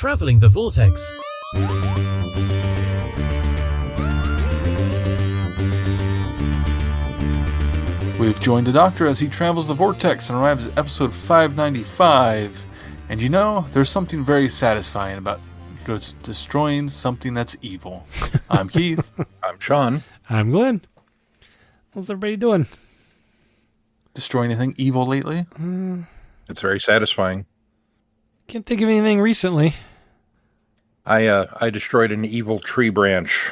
Traveling the Vortex. We've joined the Doctor as he travels the Vortex and arrives at episode 595. And you know, there's something very satisfying about destroying something that's evil. I'm Keith. I'm Sean. I'm Glenn. How's everybody doing? Destroy anything evil lately? It's very satisfying. Can't think of anything recently. I destroyed an evil tree branch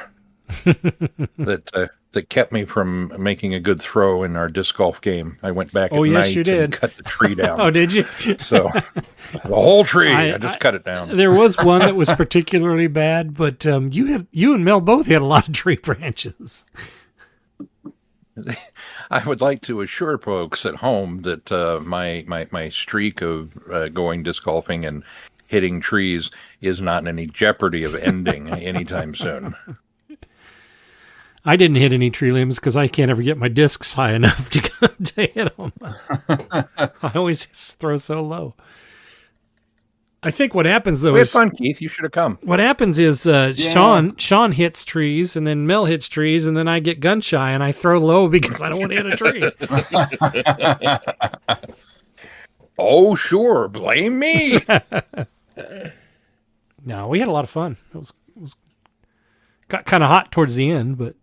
that kept me from making a good throw in our disc golf game. I went back at night and cut the tree down. Oh, did you? So the whole tree, I just cut it down. There was one that was particularly bad, but you and Mel both had a lot of tree branches. I would like to assure folks at home that my streak of going disc golfing and hitting trees is not in any jeopardy of ending anytime soon. I didn't hit any tree limbs because I can't ever get my discs high enough to hit them. I always throw so low. I think what happens though we had is fun, Keith. You should have come. What happens is Sean hits trees, and then Mel hits trees, and then I get gun shy and I throw low because I don't want to hit a tree. Oh, sure. Blame me. No, we had a lot of fun. It got kind of hot towards the end, but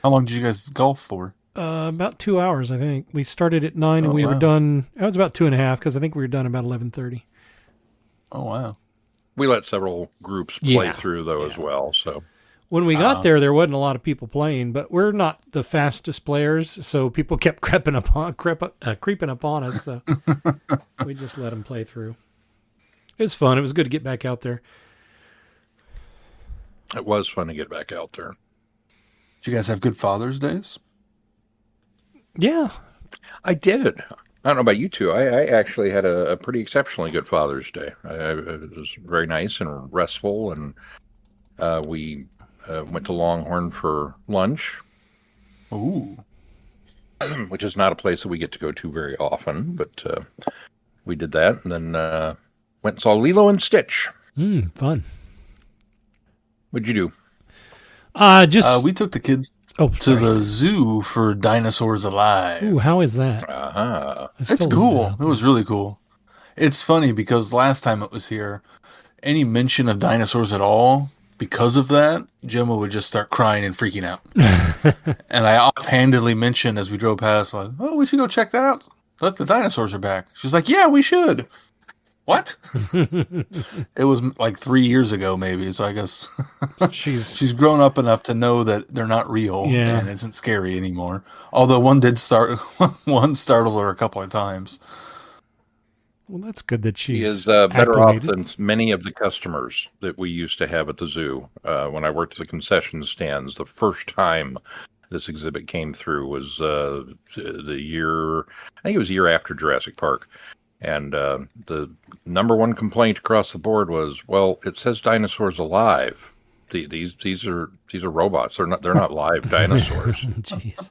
how long did you guys golf for? About 2 hours, I think. We started at 9 and we were done. It was about 2.5 because I think we were done about 11:30. Oh wow! We let several groups play through though as well. So when we got there wasn't a lot of people playing, but we're not the fastest players, so people kept creeping up on us. So we just let them play through. It was fun. It was good to get back out there. It was fun to get back out there. Did you guys have good Father's Days? Yeah, I did. I don't know about you two. I actually had a pretty exceptionally good Father's Day. It was very nice and restful, and we went to Longhorn for lunch. Ooh. Which is not a place that we get to go to very often, but we did that, and then went and saw Lilo and Stitch. Fun. What'd you do? We took the kids to the zoo for Dinosaurs Alive. Ooh, how is that? It's cool. It was really cool. It's funny because last time it was here, any mention of dinosaurs at all, because of that, Gemma would just start crying and freaking out. And I offhandedly mentioned as we drove past, like, oh, we should go check that out. Look, the dinosaurs are back. She's like, yeah, we should. What? It was like 3 years ago, maybe. So I guess she's grown up enough to know that they're not real and isn't scary anymore. Although one startled her a couple of times. Well, that's good that she is better off than many of the customers that we used to have at the zoo. When I worked at the concession stands, the first time this exhibit came through was the year, I think it was a year after Jurassic Park. And the number one complaint across the board was, well, it says Dinosaurs Alive. These are robots. They're not live dinosaurs. Jeez.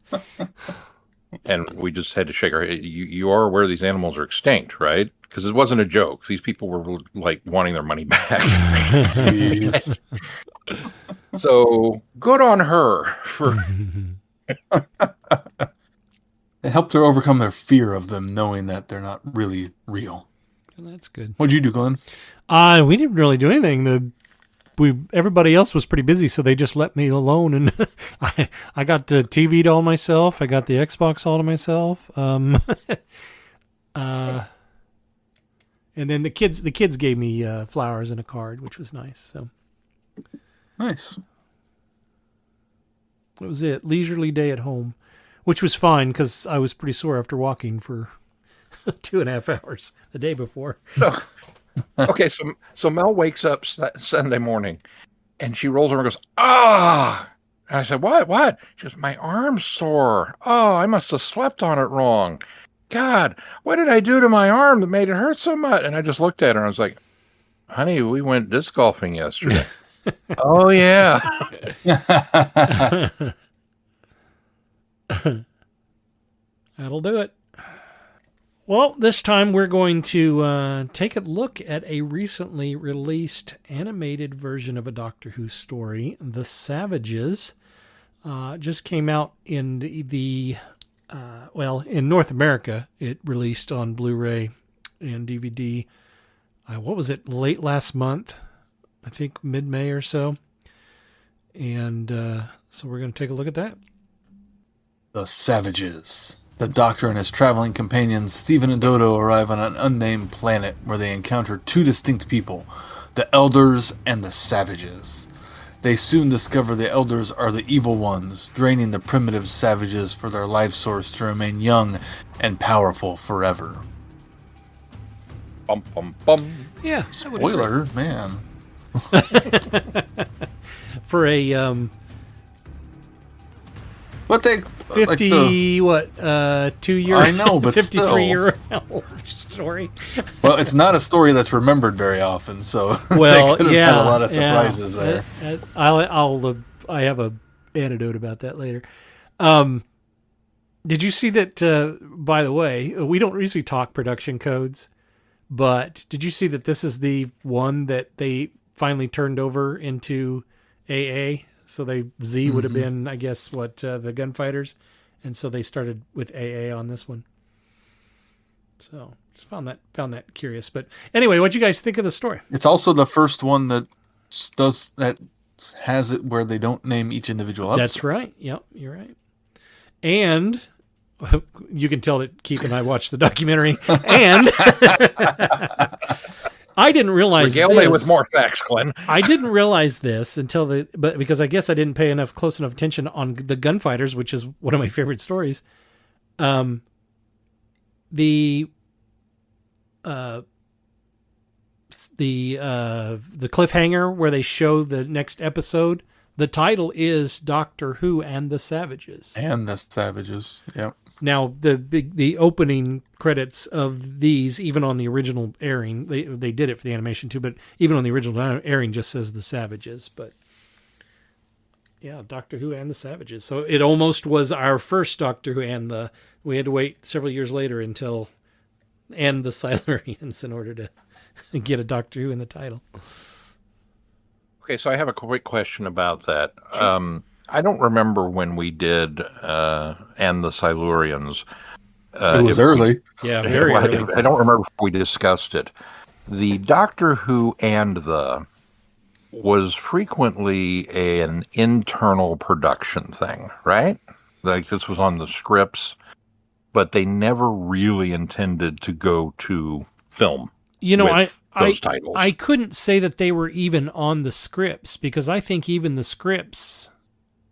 And we just had to shake our head. You are aware these animals are extinct, right? Because it wasn't a joke. These people were like wanting their money back. Jeez. So good on her for. It helped her overcome their fear of them, knowing that they're not really real. Well, that's good. What'd you do, Glenn? We didn't really do anything. Everybody else was pretty busy, so they just let me alone, and I got the TV to all myself. I got the Xbox all to myself. And then the kids gave me flowers and a card, which was nice. So nice. That was it. Leisurely day at home. Which was fine because I was pretty sore after walking for 2.5 hours the day before. Okay, so Mel wakes up Sunday morning, and she rolls over and goes, "Ah!" And I said, "What?" She goes, "My arm's sore. Oh, I must have slept on it wrong. God, what did I do to my arm that made it hurt so much?" And I just looked at her and I was like, "Honey, we went disc golfing yesterday." Oh yeah. That'll do it. Well, this time we're going to take a look at a recently released animated version of a Doctor Who story, The Savages. Just came out in in North America. It released on Blu-ray and DVD. What was it? Late last month, I think mid-May or so. And so we're going to take a look at that. The Savages. The Doctor and his traveling companions, Stephen and Dodo, arrive on an unnamed planet where they encounter two distinct people, the Elders and the Savages. They soon discover the Elders are the evil ones, draining the primitive savages for their life source to remain young and powerful forever. Bum, bum, bum. Yeah. Spoiler, man. For a But they 50 2 year I know, but 53-year story. Well, it's not a story that's remembered very often, so Well, they could have had a lot of surprises there. I have a anecdote about that later. Did you see that? By the way, we don't usually talk production codes, but did you see that this is the one that they finally turned over into AA? So Z would have been, I guess, the Gunfighters, and so they started with AA on this one. So just found that curious. But anyway, what'd you guys think of the story? It's also the first one that has it where they don't name each individual episode. That's right. Yep, you're right. And you can tell that Keith and I watched the documentary, and I didn't realize Regale me with more facts, Glenn. I didn't realize this but because I guess I didn't pay close enough attention on the Gunfighters, which is one of my favorite stories. The cliffhanger where they show the next episode, the title is Doctor Who and the Savages. And the Savages, yep. Now, the opening credits of these, even on the original airing, they did it for the animation too, but even on the original airing just says the Savages. But yeah, Doctor Who and the Savages. So it almost was our first Doctor Who, and we had to wait several years later until and the Silurians in order to get a Doctor Who in the title. Okay, so I have a quick question about that. Sure. I don't remember when we did and the Silurians. It was early. Yeah, very early. I don't remember if we discussed it. The Doctor Who and the was frequently an internal production thing, right? Like this was on the scripts, but they never really intended to go to film. You know, those titles. I couldn't say that they were even on the scripts, because I think even the scripts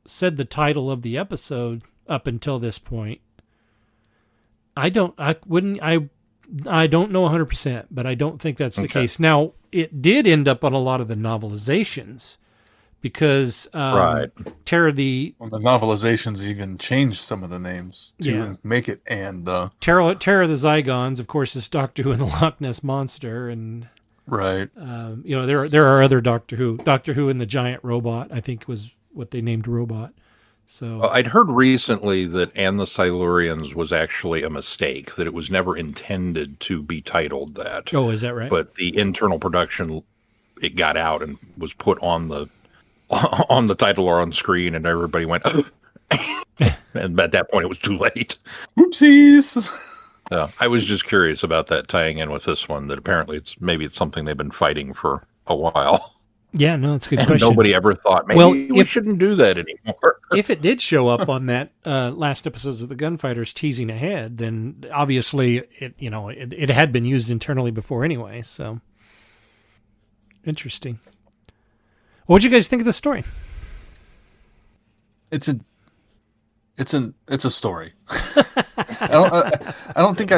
said the title of the episode up until this point. I don't know 100%, but I don't think that's the case. Now, it did end up on a lot of the novelizations because right. Terror the novelizations even changed some of the names to make it and Terror the Zygons, of course, is Doctor Who and the Loch Ness Monster, and right. There are other Doctor Who and the Giant Robot, I think was what they named Robot. So I'd heard recently that And the Silurians was actually a mistake, that it was never intended to be titled that. Oh, is that right? But the internal production, it got out and was put on the title or on screen, and everybody went, and at that point it was too late. Oopsies. I was just curious about that tying in with this one, that apparently it's something they've been fighting for a while. Yeah, no, it's a good and question. Nobody ever thought maybe we shouldn't do that anymore. If it did show up on that last episodes of the Gunfighters teasing ahead, then obviously it had been used internally before anyway. So interesting. What'd you guys think of the story? It's a story. I don't think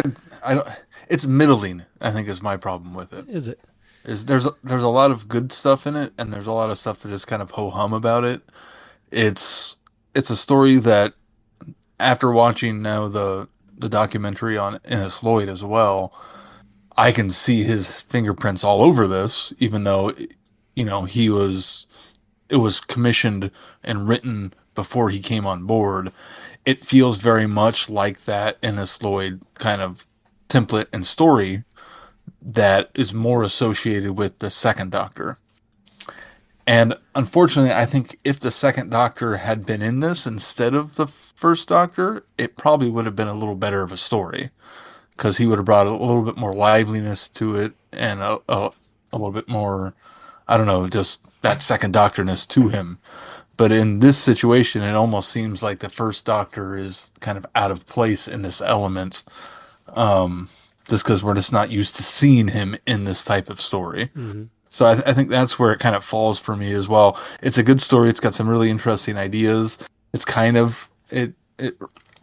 it's middling, I think, is my problem with it. Is it? There's a lot of good stuff in it, and there's a lot of stuff that is kind of ho-hum about it. It's a story that, after watching now the documentary on Ennis Lloyd as well, I can see his fingerprints all over this, even though it was commissioned and written before he came on board. It feels very much like that Ennis Lloyd kind of template and story that is more associated with the second Doctor. And unfortunately, I think if the second Doctor had been in this instead of the first Doctor, it probably would have been a little better of a story, because he would have brought a little bit more liveliness to it and a little bit more, I don't know, just that second Doctorness to him. But in this situation, it almost seems like the first Doctor is kind of out of place in this element, just because we're just not used to seeing him in this type of story. Mm-hmm. So I think that's where it kind of falls for me as well. It's a good story. It's got some really interesting ideas. It's kind of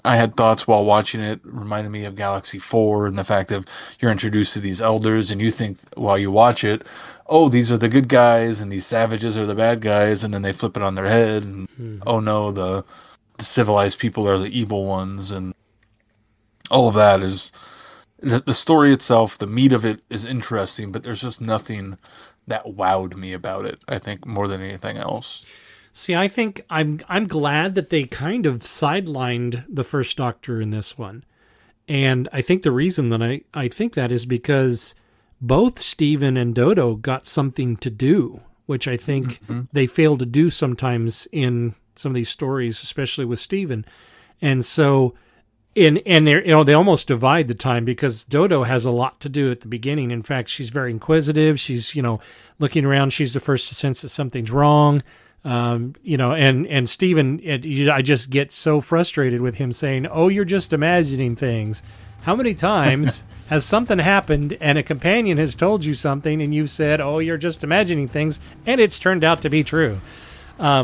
I had thoughts while watching it, reminded me of Galaxy 4 and the fact that you're introduced to these elders and you think while you watch it, oh, these are the good guys and these savages are the bad guys, and then they flip it on their head and oh no, the civilized people are the evil ones, and all of that is the story itself, the meat of it is interesting, but there's just nothing that wowed me about it, I think, more than anything else. See, I think I'm glad that they kind of sidelined the first Doctor in this one. And I think the reason that I think that is because both Steven and Dodo got something to do, which I think they fail to do sometimes in some of these stories, especially with Steven. And so they almost divide the time, because Dodo has a lot to do at the beginning. In fact, she's very inquisitive. She's, looking around. She's the first to sense that something's wrong. And Steven, I just get so frustrated with him saying, oh, you're just imagining things. How many times has something happened and a companion has told you something and you've said, oh, you're just imagining things, and it's turned out to be true?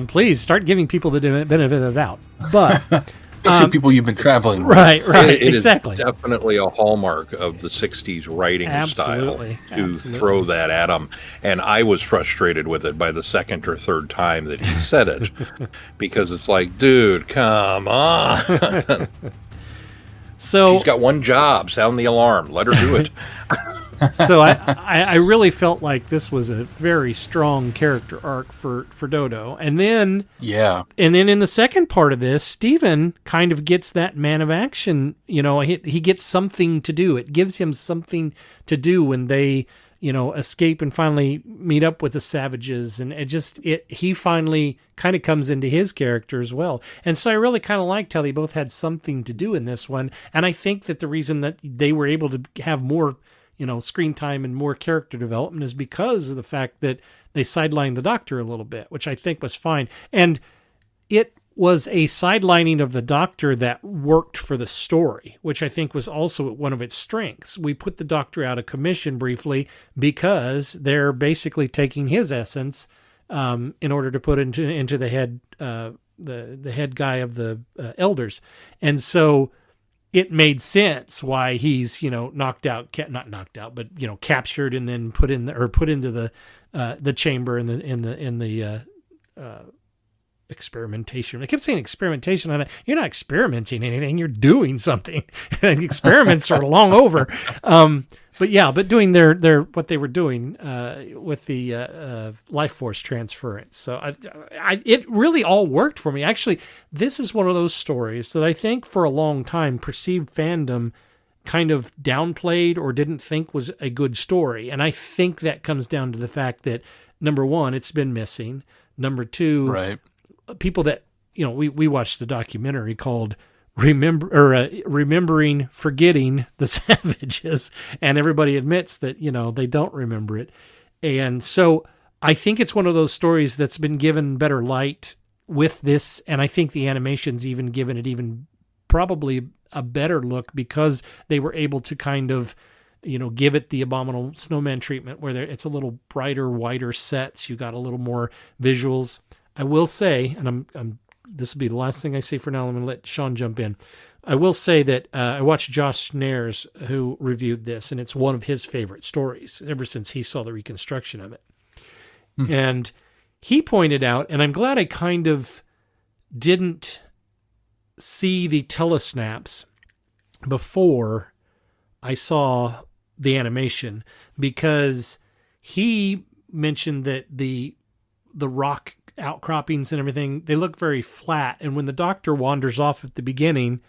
Please start giving people the benefit of the doubt. But especially people you've been traveling with. Right, it exactly. Is definitely a hallmark of the 60s writing style to throw that at them. And I was frustrated with it by the second or third time that he said it, because it's like, dude, come on. So she's got one job: sound the alarm. Let her do it. So I really felt like this was a very strong character arc for Dodo. And then in the second part of this, Steven kind of gets that man of action. He gets something to do. It gives him something to do when they, escape and finally meet up with the savages. And he finally kind of comes into his character as well. And so I really kind of liked how they both had something to do in this one. And I think that the reason that they were able to have more screen time and more character development is because of the fact that they sidelined the Doctor a little bit, which I think was fine. And it was a sidelining of the Doctor that worked for the story, which I think was also one of its strengths. We put the Doctor out of commission briefly because they're basically taking his essence in order to put into the head, the head guy of the elders. And so it made sense why he's, not knocked out, but, captured and then put into the chamber in the experimentation. I kept saying experimentation. I thought, you're not experimenting anything. You're doing something. Experiments are long over. But doing their what they were doing with the life force transference. So it really all worked for me. Actually, this is one of those stories that I think for a long time perceived fandom kind of downplayed or didn't think was a good story. And I think that comes down to the fact that, number one, it's been missing. Number two, right. People that, we watched the documentary called Remembering Forgetting the Savages, and everybody admits that, they don't remember it. And so I think it's one of those stories that's been given better light with this, and I think the animation's even given it even probably a better look because they were able to kind of, give it the Abominable Snowman treatment where it's a little brighter, wider sets. You got a little more visuals. I will say, and this will be the last thing I say for now. I'm going to let Sean jump in. I will say that I watched Josh Snares, who reviewed this, and it's one of his favorite stories ever since he saw the reconstruction of it. And he pointed out, and I'm glad I kind of didn't see the telesnaps before I saw the animation, because he mentioned that the rock outcroppings and everything, they look very flat. And when the Doctor wanders off at the beginning,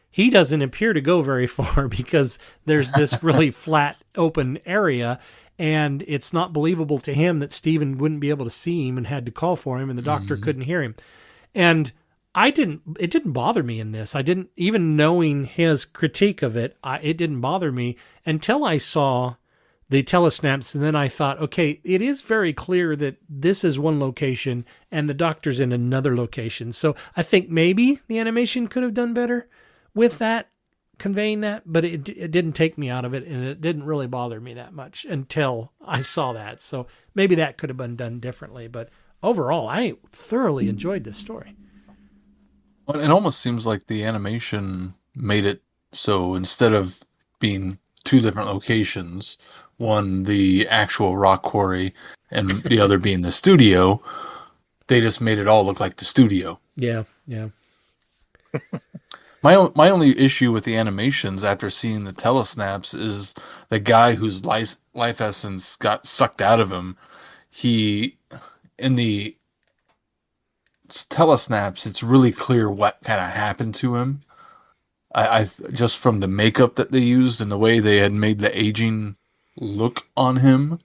he doesn't appear to go very far because there's this really flat open area, and it's not believable to him that Steven wouldn't be able to see him and had to call for him, and the doctor couldn't hear him. And it didn't bother me in this. I didn't, even knowing his critique of it, it didn't bother me until I saw the telesnaps. And then I thought, okay, it is very clear that this is one location and the doctor's in another location. So I think maybe the animation could have done better with that, conveying that, but it didn't take me out of it, and it didn't really bother me that much until I saw that. So maybe that could have been done differently, but overall, I thoroughly enjoyed this story. Well, it almost seems like the animation made it so instead of being two different locations, one the actual rock quarry and the other being the studio, they just made it all look like the studio. Yeah. My only issue with the animations after seeing the telesnaps is the guy whose life essence got sucked out of him. In the telesnaps, it's really clear what kind of happened to him. I just from the makeup that they used and the way they had made the aging look on him,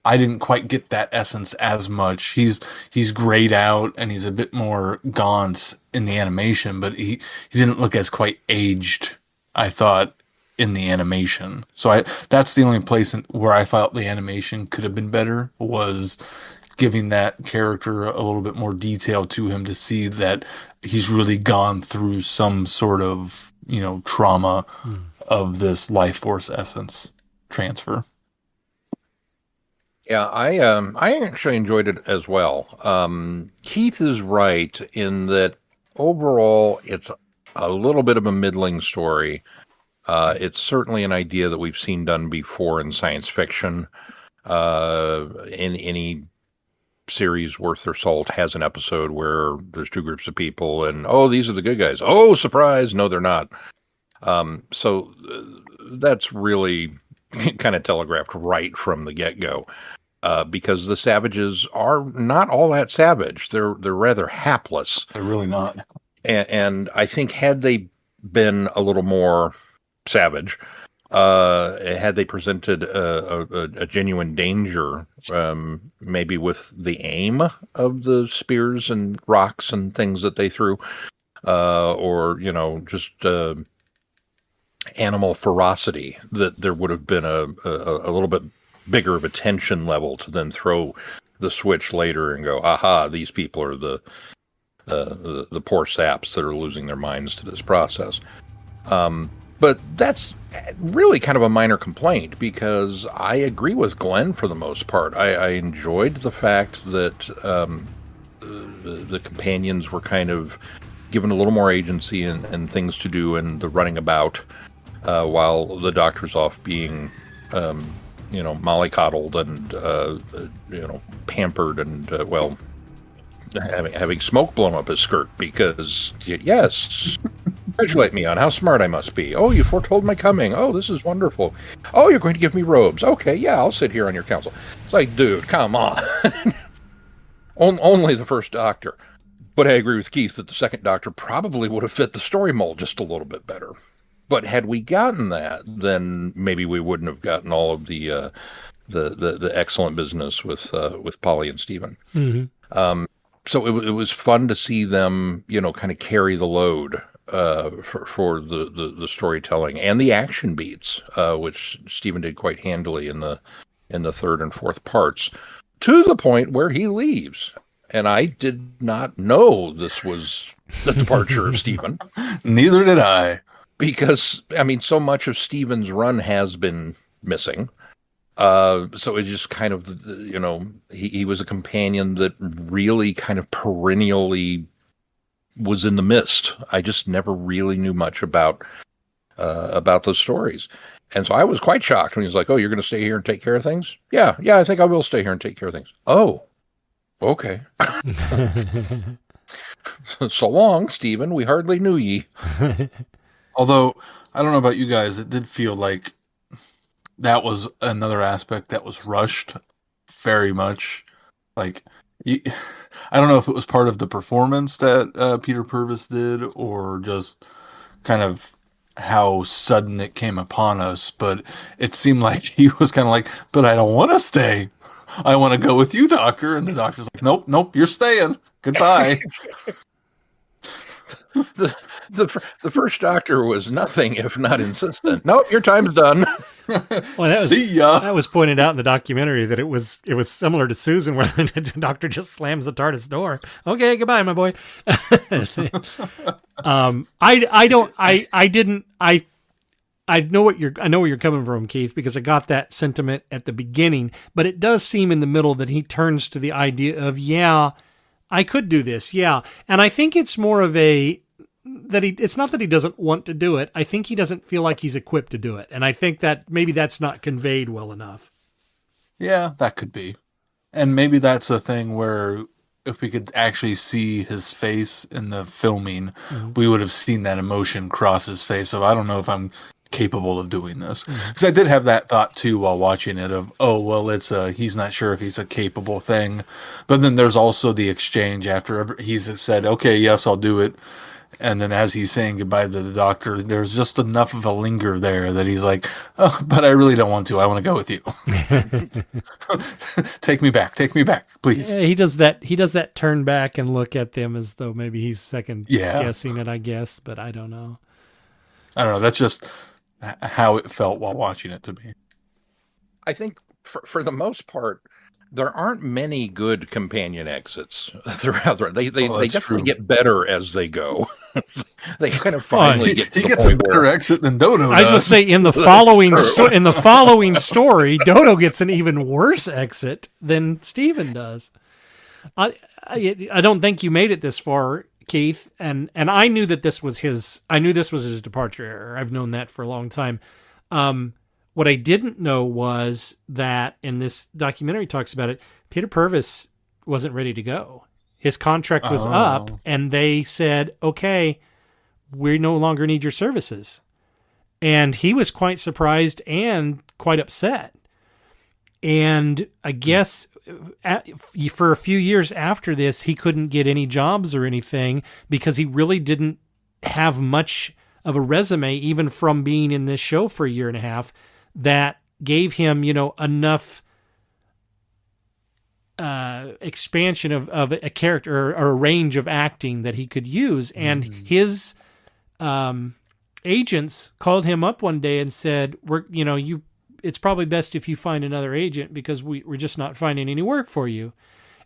I didn't quite get that essence as much. He's grayed out and he's a bit more gaunt in the animation, but he didn't look as quite aged, I thought, in the animation. So that's the only place where I felt the animation could have been better, was giving that character a little bit more detail to him to see that he's really gone through some sort of, trauma of this life force essence transfer. Yeah, I actually enjoyed it as well. Keith is right in that overall it's a little bit of a middling story. It's certainly an idea that we've seen done before in science fiction. In any series worth their salt has an episode where there's two groups of people and, oh, these are the good guys. Oh, surprise. No, they're not. So that's really kind of telegraphed right from the get-go. Because the savages are not all that savage. They're rather hapless. They're really not. And I think had they been a little more savage, had they presented a genuine danger, maybe with the aim of the spears and rocks and things that they threw, or, just animal ferocity, that there would have been a little bit bigger of a tension level to then throw the switch later and go, aha, these people are the poor saps that are losing their minds to this process. But that's really kind of a minor complaint, because I agree with Glenn for the most part. I enjoyed the fact that the companions were kind of given a little more agency and things to do and the running about, while the doctor's off being mollycoddled and, pampered and, having smoke blown up his skirt because, yes, congratulate me on how smart I must be. Oh, you foretold my coming. Oh, this is wonderful. Oh, you're going to give me robes. Okay, yeah, I'll sit here on your council. It's like, dude, come on. Only the first Doctor. But I agree with Keith that the second Doctor probably would have fit the story mold just a little bit better. But had we gotten that, then maybe we wouldn't have gotten all of the excellent business with Polly and Steven. Mm-hmm. So it was fun to see them, kind of carry the load for the storytelling and the action beats, which Steven did quite handily in the third and fourth parts, to the point where he leaves. And I did not know this was the departure of Steven. Neither did I. Because, so much of Steven's run has been missing. So it just kind of, he was a companion that really kind of perennially was in the mist. I just never really knew much about those stories. And so I was quite shocked when he was like, oh, you're going to stay here and take care of things? Yeah, I think I will stay here and take care of things. Oh, okay. So long, Steven. We hardly knew ye. Although, I don't know about you guys, it did feel like that was another aspect that was rushed very much. Like, I don't know if it was part of the performance that Peter Purvis did, or just kind of how sudden it came upon us, but it seemed like he was kind of like, but I don't want to stay. I want to go with you, doctor. And the doctor's like, nope, you're staying. Goodbye. The first doctor was nothing if not insistent. Nope, your time's done. See ya. That was pointed out in the documentary that it was similar to Susan, where the doctor just slams the TARDIS door. Okay, goodbye, my boy. I know where you're coming from, Keith, because I got that sentiment at the beginning, but it does seem in the middle that he turns to the idea of, yeah, I could do this. Yeah. And I think it's more of it's not that he doesn't want to do it. I think he doesn't feel like he's equipped to do it. And I think that maybe that's not conveyed well enough. Yeah, that could be. And maybe that's a thing where if we could actually see his face in the filming, we would have seen that emotion cross his face. So I don't know if I'm capable of doing this, because I did have that thought too while watching it of, oh well, it's he's not sure if he's a capable thing, but then there's also the exchange after he's said, okay, yes, I'll do it, and then as he's saying goodbye to the doctor, there's just enough of a linger there that he's like, oh, but I really don't want to. I want to go with you. Take me back, please. Yeah, he does that turn back and look at them as though maybe he's second guessing it, I guess, but I don't know. That's just how it felt while watching it to me. I think for the most part, there aren't many good companion exits throughout. They definitely get better as they go. They kind of finally get to he gets a better exit than Dodo does. I was going to say in the following story, Dodo gets an even worse exit than Steven does. I don't think you made it this far, Keith, and I knew that this was his departure error. I've known that for a long time. What I didn't know was that, and this documentary talks about it, Peter Purvis wasn't ready to go. His contract was up, and they said, okay, we no longer need your services. And he was quite surprised and quite upset. And I guess for a few years after this, he couldn't get any jobs or anything because he really didn't have much of a resume, even from being in this show for a year and a half, that gave him, enough expansion of a character or a range of acting that he could use. And his agents called him up one day and said, it's probably best if you find another agent because we're just not finding any work for you.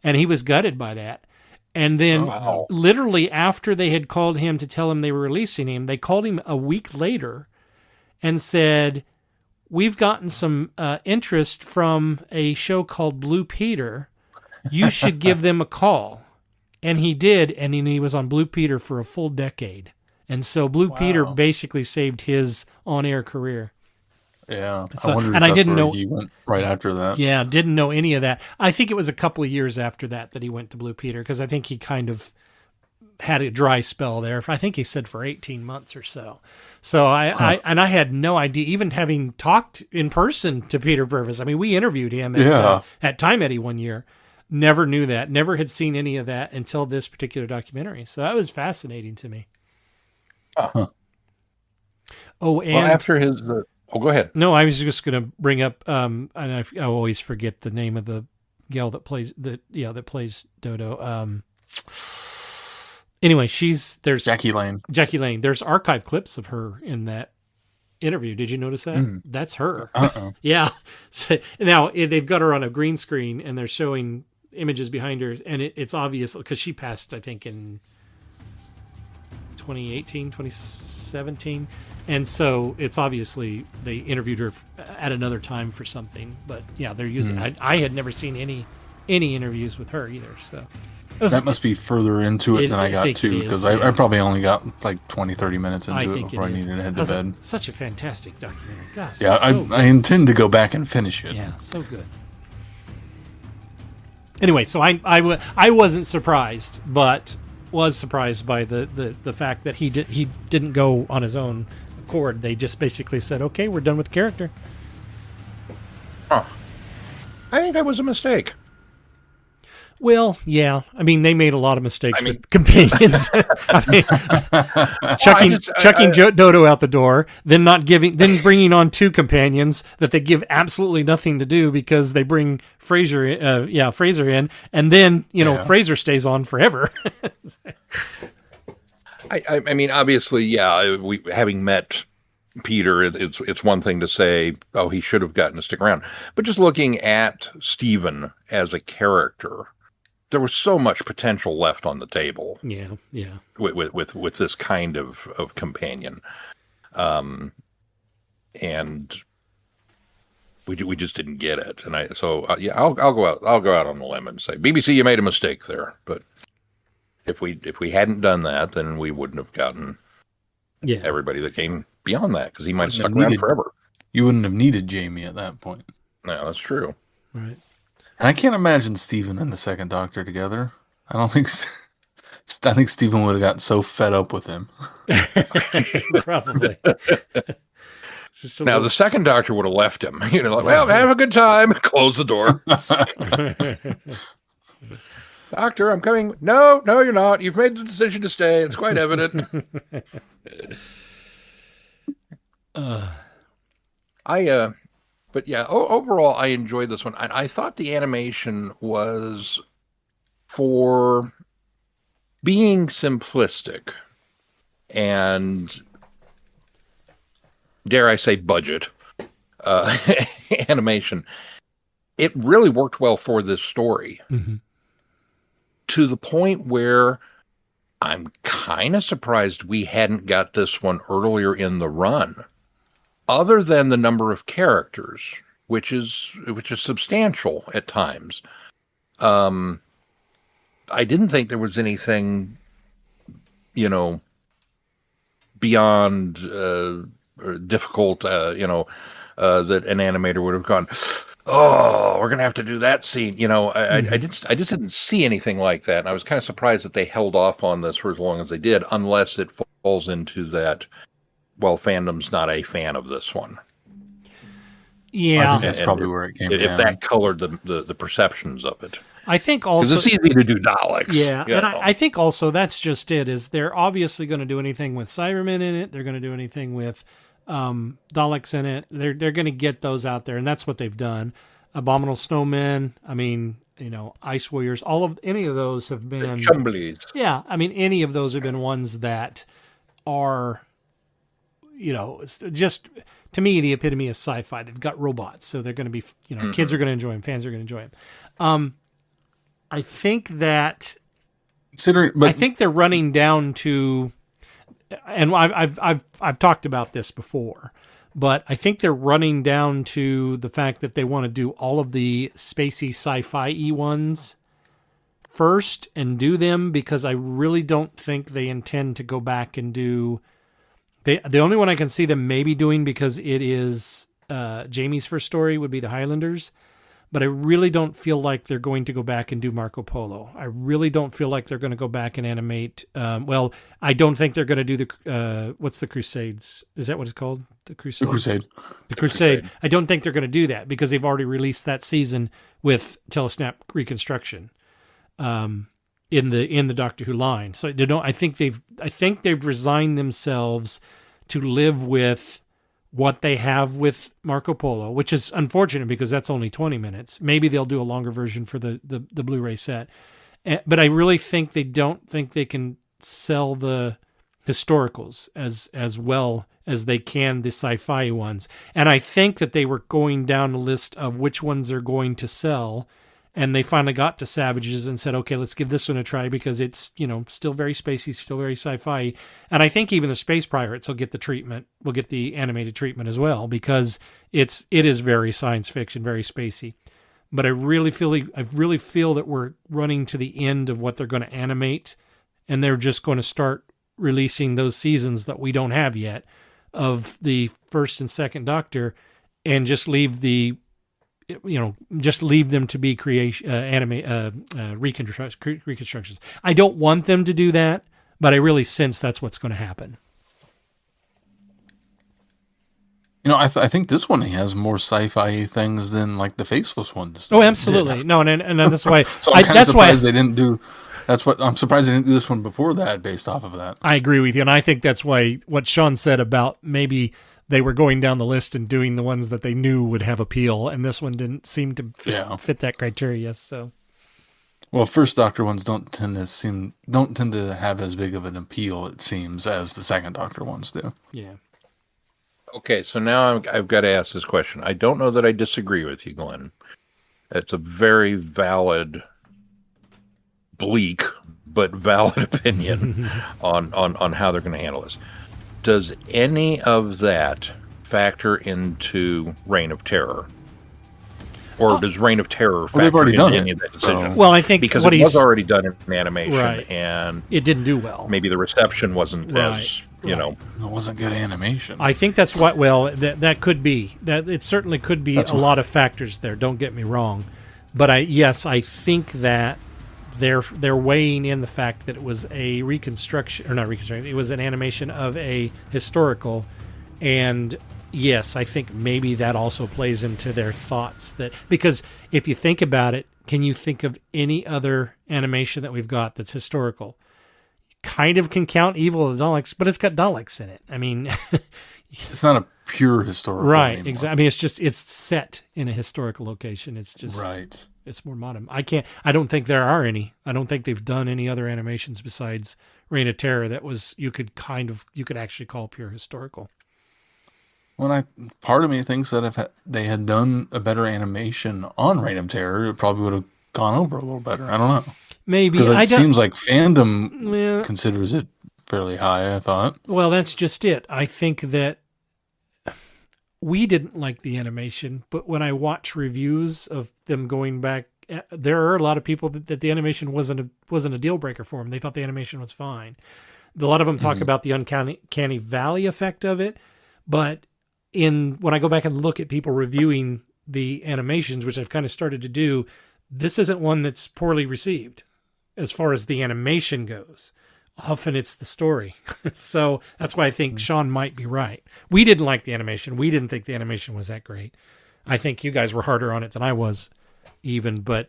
And he was gutted by that. And then literally after they had called him to tell him they were releasing him, they called him a week later and said, we've gotten some interest from a show called Blue Peter. You should give them a call. And he did. And he was on Blue Peter for a full decade. And so Blue Peter basically saved his on-air career. Yeah. So, I wondered and if I didn't know he went right after that. Yeah. Didn't know any of that. I think it was a couple of years after that he went to Blue Peter. Cause I think he kind of had a dry spell there. I think he said for 18 months or so. So I had no idea, even having talked in person to Peter Purvis. I mean, we interviewed him at Time Eddy one year. Never knew that. Never had seen any of that until this particular documentary. So that was fascinating to me. Uh-huh. Oh, and after his, go ahead. No, I was just going to bring up, and I always forget the name of the gal that plays Dodo. Anyway, there's Jackie Lane. Jackie Lane. There's archive clips of her in that interview. Did you notice that? That's her. Yeah. So, now they've got her on a green screen and they're showing images behind her, and it's obvious because she passed, I think, in 2018, 2017. And so it's obviously they interviewed her at another time for something, but yeah, they're using, I had never seen any interviews with her either. So that must be further into it than I got to, because I probably only got like 20, 30 minutes into it before I needed to head to bed. Such a fantastic documentary. Gosh, yeah, I intend to go back and finish it. Yeah, so good. Anyway, so I wasn't surprised, but was surprised by the fact that he didn't go on his own accord. They just basically said, okay, we're done with the character. Huh. I think that was a mistake. Well, yeah. I mean, they made a lot of mistakes with companions. I mean, chucking Dodo out the door, then bringing on 2 companions that they give absolutely nothing to do because they bring Fraser in, and then Fraser stays on forever. I mean, obviously, yeah. We having met Peter, it's one thing to say, oh, he should have gotten to stick around, but just looking at Steven as a character, there was so much potential left on the table. Yeah. With this kind of companion, and we just didn't get it. And I'll go out on the limb and say, BBC, you made a mistake there. But if we hadn't done that, then we wouldn't have gotten everybody that came beyond that, because he might have stuck around forever. You wouldn't have needed Jamie at that point. No, that's true. Right. And I can't imagine Stephen and the Second Doctor together. I think Stephen would have gotten so fed up with him. Probably. Now, the Second Doctor would have left him. Well, have a good time. Close the door. Doctor, I'm coming. No, you're not. You've made the decision to stay. It's quite evident. But yeah, overall, I enjoyed this one. I thought the animation was, for being simplistic and, dare I say, budget animation, it really worked well for this story. Mm-hmm. To the point where I'm kind of surprised we hadn't got this one earlier in the run. Other than the number of characters, which is substantial at times, I didn't think there was anything, beyond difficult, that an animator would have gone, oh, we're gonna have to do that scene. I just didn't see anything like that, and I was kind of surprised that they held off on this for as long as they did, unless it falls into that. Well, fandom's not a fan of this one. Yeah, I think that's probably where it came down. If that colored the perceptions of it. I think also because it's easy to do Daleks. Yeah, and I think also that's just it. Is they're obviously going to do anything with Cybermen in it. They're going to do anything with Daleks in it. They're going to get those out there, and that's what they've done. Abominable Snowmen. I mean, Ice Warriors. Any of those have been Chumblies. Yeah, I mean, any of those have been ones that are. Just to me, the epitome of sci-fi. They've got robots, so they're going to be, kids are going to enjoy them, fans are going to enjoy them. I think that, I think they're running down to, and I've talked about this before, but I think they're running down to the fact that they want to do all of the spacey sci-fi ones first and do them, because I really don't think they intend to go back and do. The only one I can see them maybe doing, because it is Jamie's first story, would be the Highlanders. But I really don't feel like they're going to go back and do Marco Polo. I really don't feel like they're going to go back and animate. I don't think they're going to do the what's the Crusades? Is that what it's called? The Crusade. The Crusade. I don't think they're going to do that, because they've already released that season with Telesnap reconstruction. In the Doctor Who line. So I think they've resigned themselves to live with what they have with Marco Polo, which is unfortunate because that's only 20 minutes. Maybe they'll do a longer version for the Blu-ray set. But I really think they don't think they can sell the historicals as well as they can the sci-fi ones. And I think that they were going down a list of which ones they're going to sell. And they finally got to Savages and said, okay, let's give this one a try, because it's, still very spacey, still very sci-fi. And I think even the Space Pirates will get the animated treatment as well, because it is very science fiction, very spacey. But I really feel that we're running to the end of what they're going to animate, and they're just going to start releasing those seasons that we don't have yet of the first and second Doctor, and just leave them to be reconstructions. I don't want them to do that, but I really sense that's what's going to happen. I think this one has more sci-fi things than like the faceless ones. Oh, absolutely. Yeah. No, and that's why. So I'm kind of surprised they didn't do. I'm surprised they didn't do this one before that, based off of that. I agree with you, and I think that's why what Sean said about maybe they were going down the list and doing the ones that they knew would have appeal, and this one didn't seem to fit that criteria. So, well, First Doctor ones don't tend to have as big of an appeal, it seems, as the Second Doctor ones do. Yeah. Okay, so now I've got to ask this question. I don't know that I disagree with you, Glenn. It's a very valid, bleak, but valid opinion on how they're going to handle this. Does any of that factor into Reign of Terror? Or does Reign of Terror factor into any of that decision? Well, I think because it was already done in animation, right, and it didn't do well. Maybe the reception wasn't as... You know, it wasn't good animation. I think that's what. Well, that could be. That it certainly could be a lot of factors there. Don't get me wrong, but I think that they're weighing in the fact that it was a reconstruction, or not reconstruction. It was an animation of a historical, and yes, I think maybe that also plays into their thoughts. That because if you think about it, can you think of any other animation that we've got that's historical? Kind of can count Evil of the Daleks, but it's got Daleks in it. I mean, it's not a pure historical, right? Exactly. I mean, it's set in a historical location. It's just right. It's more modern. I don't think there are any. I don't think they've done any other animations besides Reign of Terror that was you could actually call pure historical. Well, part of me thinks that if they had done a better animation on Reign of Terror, it probably would have gone over a little better. I don't know. Maybe because it seems like fandom considers it fairly high. I thought. Well, that's just it. I think that we didn't like the animation, but when I watch reviews of them going back, there are a lot of people that the animation wasn't a deal breaker for them. They thought the animation was fine. A lot of them talk about the uncanny valley effect of it, but when I go back and look at people reviewing the animations, which I've kind of started to do, this isn't one that's poorly received. As far as the animation goes, often it's the story. So that's why I think Sean might be right. We didn't like the animation. We didn't think the animation was that great. I think you guys were harder on it than I was even, but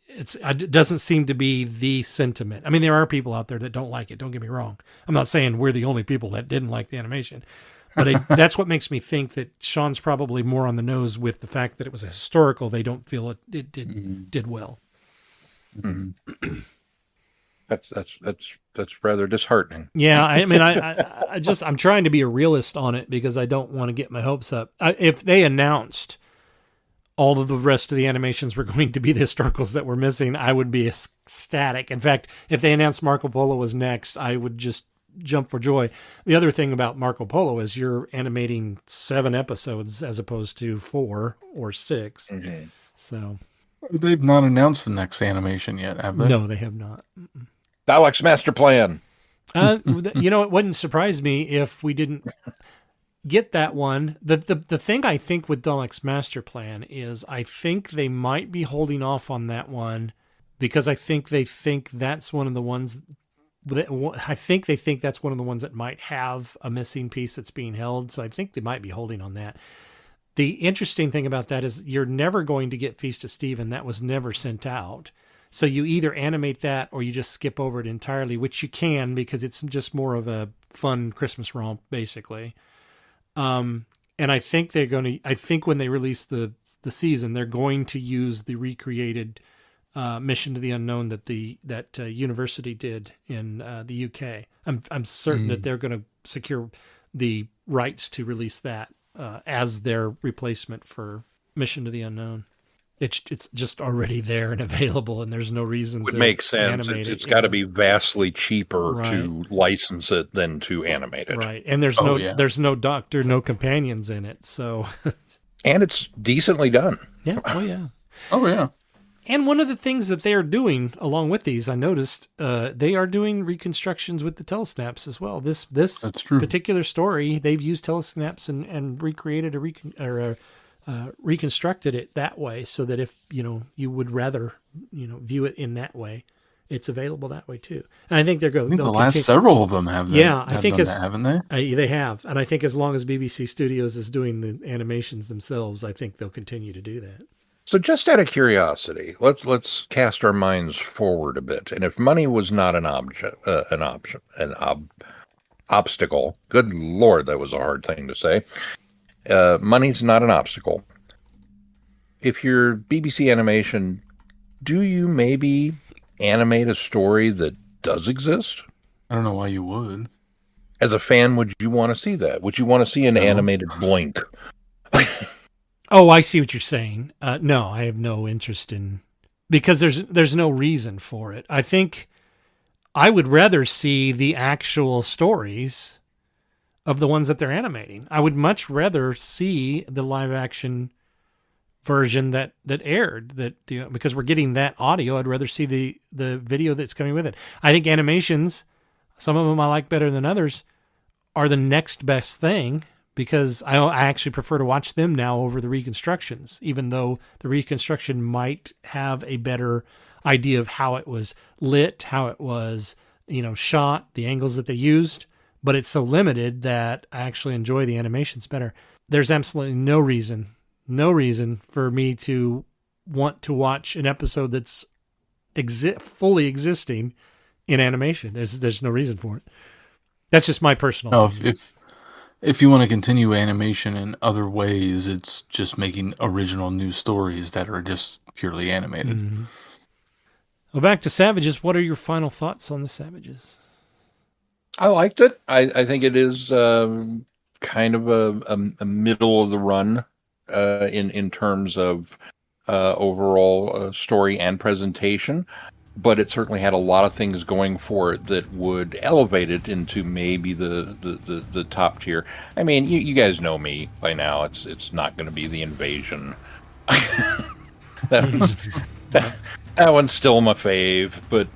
it doesn't seem to be the sentiment. I mean, there are people out there that don't like it. Don't get me wrong. I'm not saying we're the only people that didn't like the animation, but that's what makes me think that Sean's probably more on the nose with the fact that it was a historical. They don't feel it did well. Mm-hmm. That's rather disheartening. Yeah, I mean, I'm trying to be a realist on it because I don't want to get my hopes up. If they announced all of the rest of the animations were going to be the historicals that were missing, I would be ecstatic. In fact, if they announced Marco Polo was next, I would just jump for joy. The other thing about Marco Polo is you're animating 7 episodes as opposed to 4 or 6. Mm-hmm. So they've not announced the next animation yet, have they? No, they have not. Dalek's Master Plan. It wouldn't surprise me if we didn't get that one. The thing I think with Dalek's Master Plan is I think they might be holding off on that one because I think they think that's one of the ones that's one of the ones that might have a missing piece that's being held. So I think they might be holding on that. The interesting thing about that is you're never going to get Feast of Stephen. That was never sent out. So you either animate that or you just skip over it entirely, which you can because it's just more of a fun Christmas romp, basically. And I think when they release the season, they're going to use the recreated Mission to the Unknown that university did in the UK. I'm certain that they're going to secure the rights to release that as their replacement for Mission to the Unknown. It's just already there and available, and there's no reason would to make sense. It's got to be vastly cheaper to license it than to animate it. Right, and there's no doctor, no companions in it, so and it's decently done. Yeah. Oh yeah. Oh yeah. And one of the things that they are doing along with these, I noticed, they are doing reconstructions with the telesnaps as well. This particular story, they've used telesnaps and recreated reconstructed it that way, so that if you would rather view it in that way, it's available that way too. And I think they're going. I think the last several of them have. I think done that, haven't they? They have, and I think as long as BBC Studios is doing the animations themselves, I think they'll continue to do that. So, just out of curiosity, let's cast our minds forward a bit. And if money was not obstacle. Good Lord, that was a hard thing to say. Money's not an obstacle. If you're BBC Animation, do you maybe animate a story that does exist? I don't know why you would. As a fan, would you want to see that? Would you want to see an animated Blink? Oh, I see what you're saying. No, I have no interest in, because there's no reason for it. I think I would rather see the actual stories of the ones that they're animating. I would much rather see the live action version that aired, because we're getting that audio. I'd rather see the video that's coming with it. I think animations, some of them I like better than others, are the next best thing, because I actually prefer to watch them now over the reconstructions, even though the reconstruction might have a better idea of how it was lit, how it was, shot, the angles that they used, but it's so limited that I actually enjoy the animations better. There's absolutely no reason for me to want to watch an episode that's fully existing in animation. There's no reason for it. That's just my personal opinion. If you want to continue animation in other ways, it's just making original new stories that are just purely animated. Mm-hmm. Well, back to Savages. What are your final thoughts on the Savages? I liked it. I think it is kind of a middle of the run in terms of overall story and presentation, but it certainly had a lot of things going for it that would elevate it into maybe the top tier. I mean, you guys know me by now. It's not going to be the Invasion. That one's still my fave, but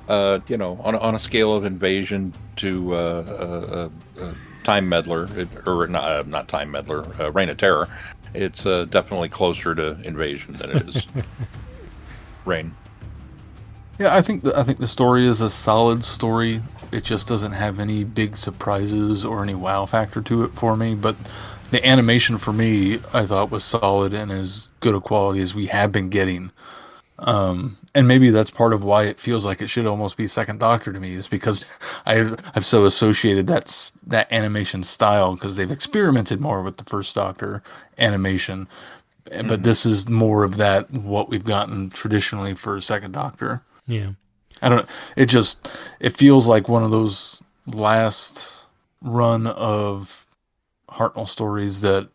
on a scale of Invasion to Time Meddler, not Time Meddler, Reign of Terror, it's definitely closer to Invasion than it is Reign. Yeah, I think the story is a solid story. It just doesn't have any big surprises or any wow factor to it for me. But the animation for me, I thought, was solid and as good a quality as we have been getting. And maybe that's part of why it feels like it should almost be Second Doctor to me, is because I've so associated that animation style, because they've experimented more with the First Doctor animation. But this is more of that, what we've gotten traditionally for Second Doctor. Yeah. I don't know. It feels like one of those last run of Hartnell stories that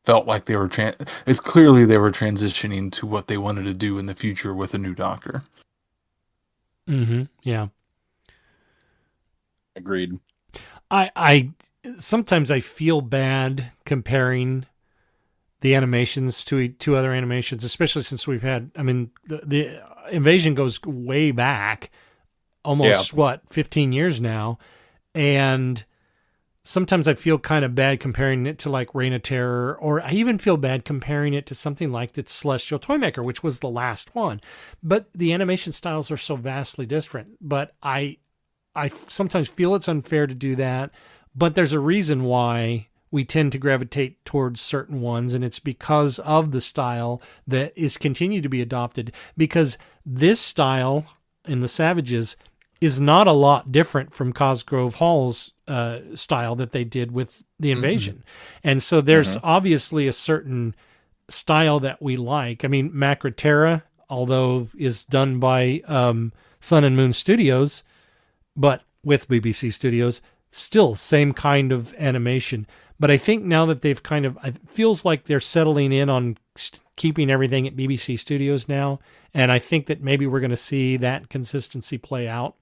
felt like they were it's clearly they were transitioning to what they wanted to do in the future with a new Doctor. Mm-hmm. Yeah. Agreed. I sometimes I feel bad comparing the animations to other animations, especially since we've had, the Invasion goes way back, almost 15 years now. And sometimes I feel kind of bad comparing it to like Reign of Terror, or I even feel bad comparing it to something like the Celestial Toymaker, which was the last one. But the animation styles are so vastly different. But I sometimes feel it's unfair to do that. But there's a reason why we tend to gravitate towards certain ones, and it's because of the style that is continued to be adopted. Because this style in the Savages is not a lot different from Cosgrove Hall's style that they did with the Invasion. Mm-hmm. And so there's obviously a certain style that we like. I mean, Macra Terra, although is done by Sun and Moon Studios, but with BBC Studios, still same kind of animation. But I think now that they've it feels like they're settling in on keeping everything at BBC Studios now. And I think that maybe we're going to see that consistency play out.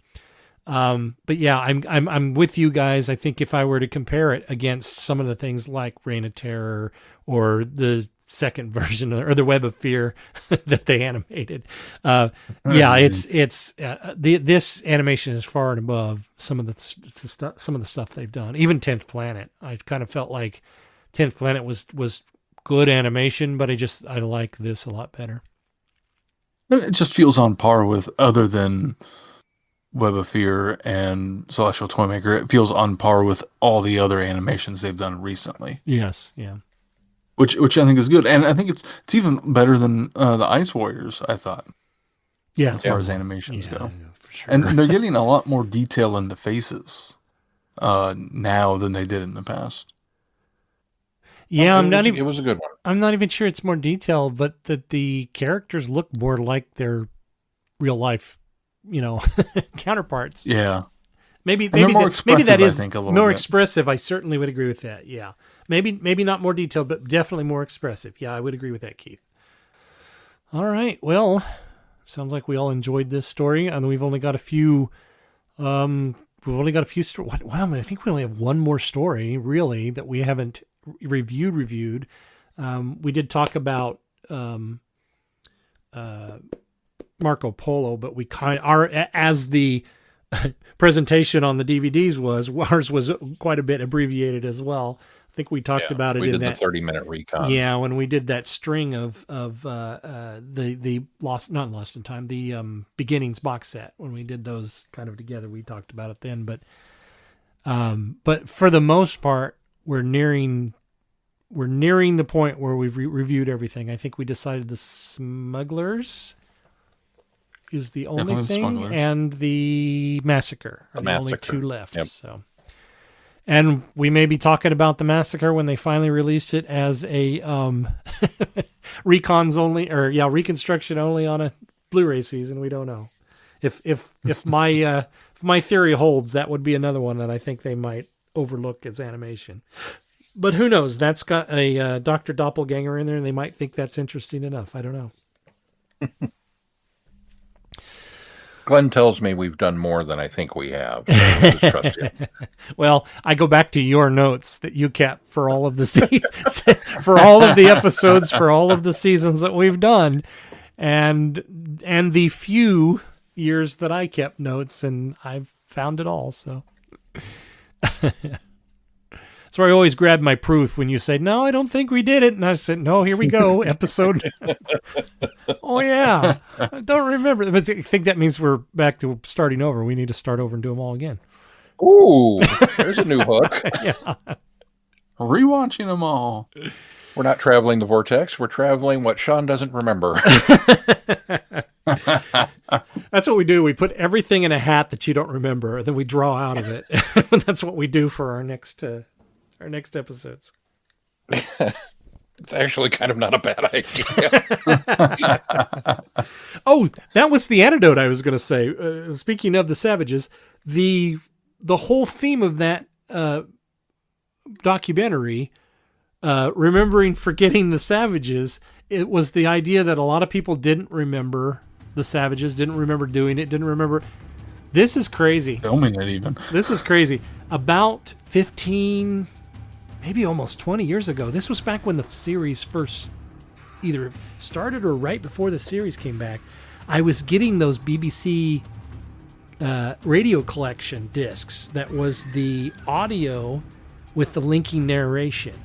But yeah, I'm with you guys. I think if I were to compare it against some of the things like Reign of Terror or the second version or the Web of Fear that they animated, this animation is far and above some of the stuff they've done. Even 10th Planet, I kind of felt like 10th Planet was good animation, but I like this a lot better. It just feels on par with, other than Web of Fear and Celestial Toymaker, it feels on par with all the other animations they've done recently. Yes, yeah. Which I think is good, and I think it's even better than the Ice Warriors, I thought. Yeah, as far as animations go, for sure. and they're getting a lot more detail in the faces now than they did in the past. Yeah, it was a good one. I'm not even sure it's more detailed, but that the characters look more like their real life, counterparts. Yeah, maybe more expressive, that is I think, a little more bit. expressive. I certainly would agree with that. Yeah, maybe not more detailed, but definitely more expressive. Yeah, I would agree with that, Keith. All right, well, sounds like we all enjoyed this story, and we've only got a few. We've only got a few stories. Wow, I think we only have one more story really that we haven't reviewed. We did talk about Marco Polo, but we as the presentation on the DVDs ours was quite a bit abbreviated as well. I think we talked about it in that 30-minute recon. Yeah, when we did that string of the not Lost in Time, the Beginnings box set, when we did those kind of together, we talked about it then. But for the most part, we're nearing the point where we've reviewed everything. I think we decided the Smugglers is the only thing, and the Massacre are the only two left. Yep. So, and we may be talking about the Massacre when they finally release it as a reconstruction only on a Blu-ray season. We don't know. If my theory holds, that would be another one that I think they might overlook as animation. But who knows? That's got a Dr. Doppelganger in there, and they might think that's interesting enough. I don't know. Glenn tells me we've done more than I think we have. So we'll just trust him. Well, I go back to your notes that you kept for all of the for all of the episodes, for all of the seasons that we've done, and the few years that I kept notes, and I've found it all. So. That's where I always grab my proof when you say, no, I don't think we did it. And I said, no, here we go. Episode. Oh, yeah. I don't remember. But I think that means we're back to starting over. We need to start over and do them all again. Ooh, there's a new hook. Yeah. Rewatching them all. We're not traveling the Vortex. We're traveling what Sean doesn't remember. That's what we do. We put everything in a hat that you don't remember, then we draw out of it. That's what we do for our next episodes. It's actually kind of not a bad idea. Oh, that was the antidote I was going to say. Speaking of the Savages, the whole theme of that documentary, remembering forgetting the Savages, it was the idea that a lot of people didn't remember the Savages, didn't remember doing it, didn't remember. This is crazy. Filming it even. This is crazy. About 15, maybe almost 20 years ago, this was back when the series first either started or right before the series came back, I was getting those BBC radio collection discs that was the audio with the linking narration.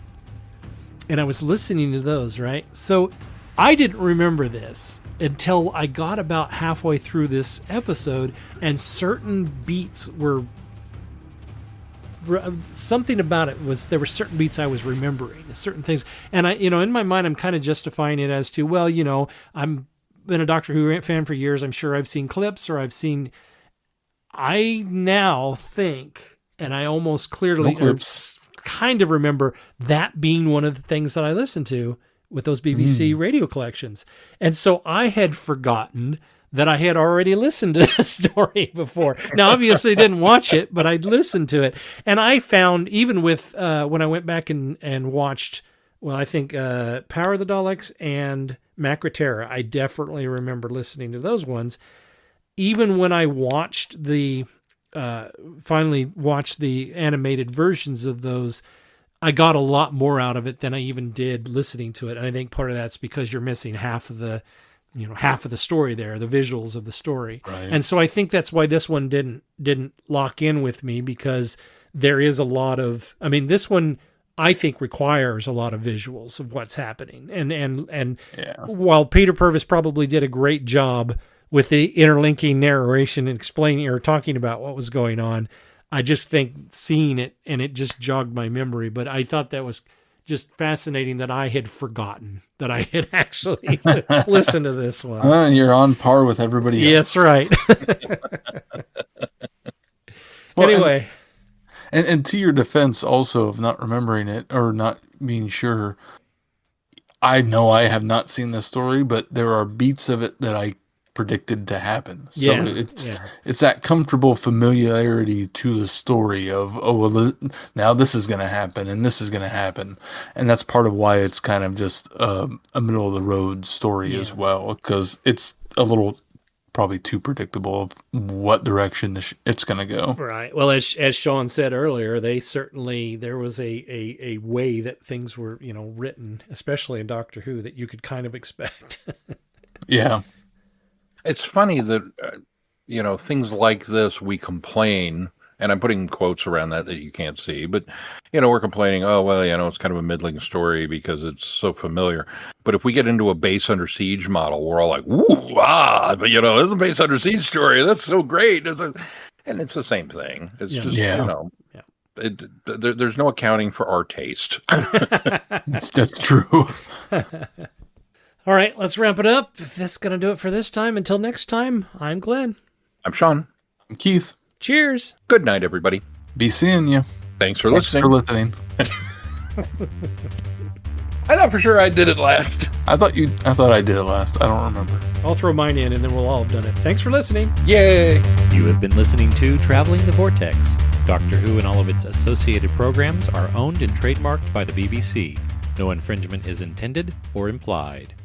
And I was listening to those, right? So I didn't remember this until I got about halfway through this episode, and certain beats were... something about it was, there were certain beats I was remembering, certain things. And I, in my mind, I'm kind of justifying it as to, well, I'm been a Doctor Who fan for years. I'm sure I've seen clips, or I now think, and I almost clearly kind of remember that being one of the things that I listened to with those BBC radio collections. And so I had forgotten that I had already listened to this story before. Now, obviously, I didn't watch it, but I'd listened to it. And I found, even with, when I went back and watched, well, I think Power of the Daleks and Macra, I definitely remember listening to those ones. Even when I watched finally watched the animated versions of those, I got a lot more out of it than I even did listening to it. And I think part of that's because you're missing half of the story there, the visuals of the story. Right. And so I think that's why this one didn't lock in with me, because there is a lot of, this one I think requires a lot of visuals of what's happening. And Yeah. while Peter Purvis probably did a great job with the interlinking narration and explaining or talking about what was going on, I just think seeing it, and it just jogged my memory. But I thought that was just fascinating that I had forgotten that I had actually listened to this one. You're on par with everybody else. Yes, right. Well, anyway. And to your defense also of not remembering it or not being sure, I know I have not seen the story, but there are beats of it that I predicted to happen. So it's that comfortable familiarity to the story of, now this is going to happen and this is going to happen. And that's part of why it's kind of just a middle of the road story as well, because it's a little probably too predictable of what direction it's going to go. Right. Well, as Sean said earlier, there was a way that things were, written, especially in Doctor Who, that you could kind of expect. Yeah. It's funny that, things like this, we complain, and I'm putting quotes around that you can't see, but, we're complaining, it's kind of a middling story because it's so familiar. But if we get into a Base Under Siege model, we're all like, woo, but, this is a Base Under Siege story. That's so great. And it's the same thing. It's there's no accounting for our taste. That's true. All right, let's wrap it up. If that's going to do it for this time, until next time, I'm Glenn. I'm Sean. I'm Keith. Cheers. Good night, everybody. Be seeing you. Thanks for listening. I thought for sure I did it last. I thought I did it last. I don't remember. I'll throw mine in and then we'll all have done it. Thanks for listening. Yay. You have been listening to Traveling the Vortex. Doctor Who and all of its associated programs are owned and trademarked by the BBC. No infringement is intended or implied.